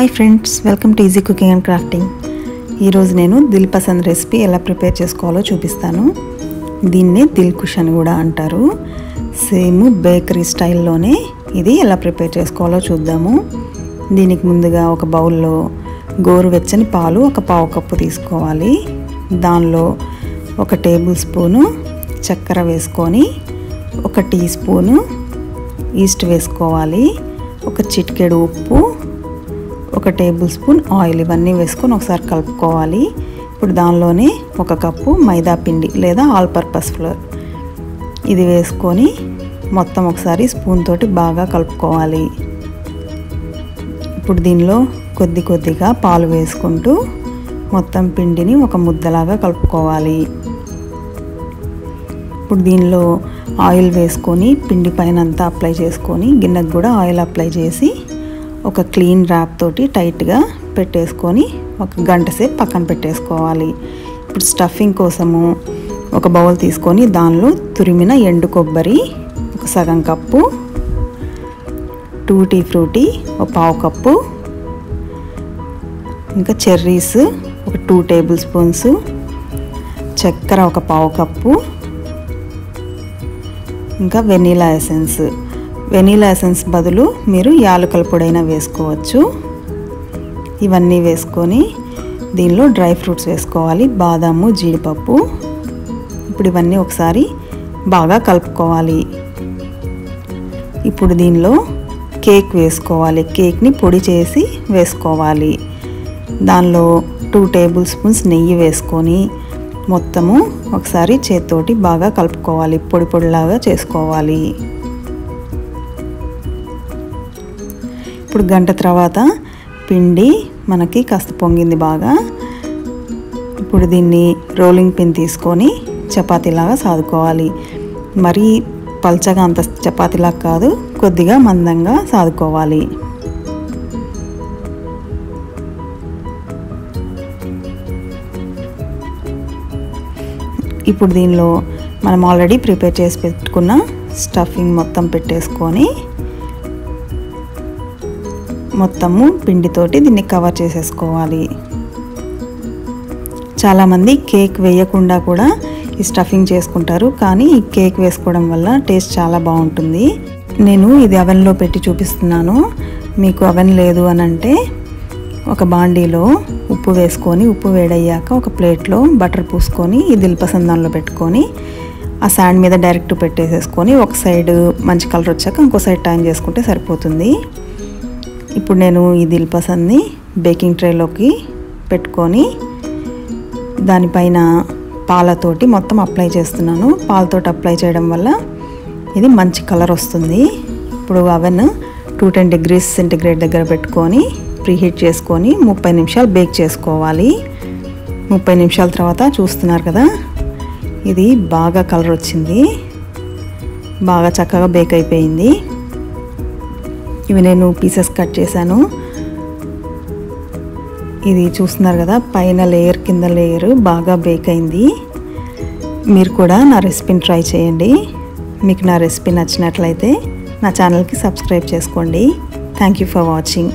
Hi friends, welcome to easy cooking and crafting. ఈరోజు నేను dilpasand recipe ఎలా ప్రిపేర్ చేసుకోవాలో చూపిస్తాను. దీన్నే దిల్కుష్ అని కూడా అంటారు. సేమ్ బేకరీ స్టైల్లోనే ఇది ఎలా ప్రిపేర్ చేసుకోవాలో చూద్దాము. దీనికి ముందుగా ఒక బౌల్లో గోరువెచ్చని పాలు ఒక పావు కప్పు తీసుకోవాలి. దానిలో 1 టేబుల్ స్పూను చక్కెర వేసుకొని 1 టీ స్పూను ఈస్ట్ వేసుకోవాలి. 1 చిటికెడు ఉప్పు, 1 టేబుల్ స్పూన్ ఆయిల్, ఇవన్నీ వేసుకొని ఒకసారి కలుపుకోవాలి. ఇప్పుడు దానిలోనే 1 కప్పు మైదా పిండి లేదా ఆల్ పర్పస్ ఫ్లోర్ ఇది వేసుకొని మొత్తం ఒకసారి స్పూన్ తోటి బాగా కలుపుకోవాలి. ఇప్పుడు దీనిలో కొద్దిగా పాలు వేసుకుంటూ మొత్తం పిండిని ఒక ముద్దలాగా కలుపుకోవాలి. ఇప్పుడు దీనిలో ఆయిల్ వేసుకొని పిండి పైన అంతా అప్లై చేసుకొని గిన్నెకు కూడా ఆయిల్ అప్లై చేసి ఒక క్లీన్ ర్యాప్ తోటి టైట్గా పెట్టేసుకొని 1 గంట సేపు పక్కన పెట్టేసుకోవాలి. ఇప్పుడు స్టఫింగ్ కోసము ఒక బౌల్ తీసుకొని దానిలో తురిమిన ఎండు కొబ్బరి 1 సగం కప్పు, టూటీ ఫ్రూటీ 1 పావు కప్పు, ఇంకా చెర్రీస్ 2 టేబుల్ స్పూన్స్, చక్కెర 1 పావు కప్పు, ఇంకా వెనీలా ఎసెన్స్ బదులు మీరు యాలకుల పొడైనా వేసుకోవచ్చు. ఇవన్నీ వేసుకొని దీనిలో డ్రై ఫ్రూట్స్ వేసుకోవాలి, బాదాము, జీడిపప్పు. ఇప్పుడు ఇవన్నీ ఒకసారి బాగా కలుపుకోవాలి. ఇప్పుడు దీనిలో కేక్ వేసుకోవాలి. కేక్ని పొడి చేసి వేసుకోవాలి. దానిలో 2 టేబుల్ స్పూన్స్ నెయ్యి వేసుకొని మొత్తము ఒకసారి చేత్తోటి బాగా కలుపుకోవాలి, పొడి పొడిలాగా చేసుకోవాలి. ఇప్పుడు గంట తర్వాత పిండి మనకి కాస్త పొంగింది బాగా. ఇప్పుడు దీన్ని రోలింగ్ పిన్ తీసుకొని చపాతీలాగా సాదుకోవాలి. మరీ పల్చగా అంత చపాతీలాగా కాదు, కొద్దిగా మందంగా సాదుకోవాలి. ఇప్పుడు దీనిలో మనం ఆల్రెడీ ప్రిపేర్ చేసి పెట్టుకున్న స్టఫింగ్ మొత్తం పెట్టేసుకొని మొత్తము పిండితోటి దీన్ని కవర్ చేసేసుకోవాలి. చాలామంది కేక్ వేయకుండా కూడా ఈ స్టఫింగ్ చేసుకుంటారు, కానీ ఈ కేక్ వేసుకోవడం వల్ల టేస్ట్ చాలా బాగుంటుంది. నేను ఇది అవెన్లో పెట్టి చూపిస్తున్నాను. మీకు అవెన్ లేదు అని అంటే ఒక బాండీలో ఉప్పు వేసుకొని, ఉప్పు వేడయ్యాక ఒక ప్లేట్లో బటర్ పూసుకొని ఈ దిల్పసంద్ దానిలో పెట్టుకొని ఆ శాండ్ మీద డైరెక్ట్ పెట్టేసేసుకొని ఒక సైడ్ మంచి కలర్ వచ్చాక ఇంకో సైడ్ టర్న్ చేసుకుంటే సరిపోతుంది. ఇప్పుడు నేను ఈ దిల్పసంద్ని బేకింగ్ ట్రేలోకి పెట్టుకొని దానిపైన పాలతోటి మొత్తం అప్లై చేస్తున్నాను. పాలతోటి అప్లై చేయడం వల్ల ఇది మంచి కలర్ వస్తుంది. ఇప్పుడు అవెన్ 210 degrees సెంటిగ్రేడ్ దగ్గర పెట్టుకొని ప్రీహీట్ చేసుకొని 30 నిమిషాలు బేక్ చేసుకోవాలి. 30 నిమిషాల తర్వాత చూస్తున్నారు కదా, ఇది బాగా కలర్ వచ్చింది, బాగా చక్కగా బేక్ అయిపోయింది. ఇవి నేను పీసెస్ కట్ చేశాను. ఇది చూస్తున్నారు కదా, పైన లేయర్ కింద లేయర్ బాగా బేక్ అయింది. మీరు కూడా నా రెసిపీని ట్రై చేయండి. మీకు నా రెసిపీ నచ్చినట్లయితే నా ఛానల్కి సబ్స్క్రైబ్ చేసుకోండి. Thank you for watching.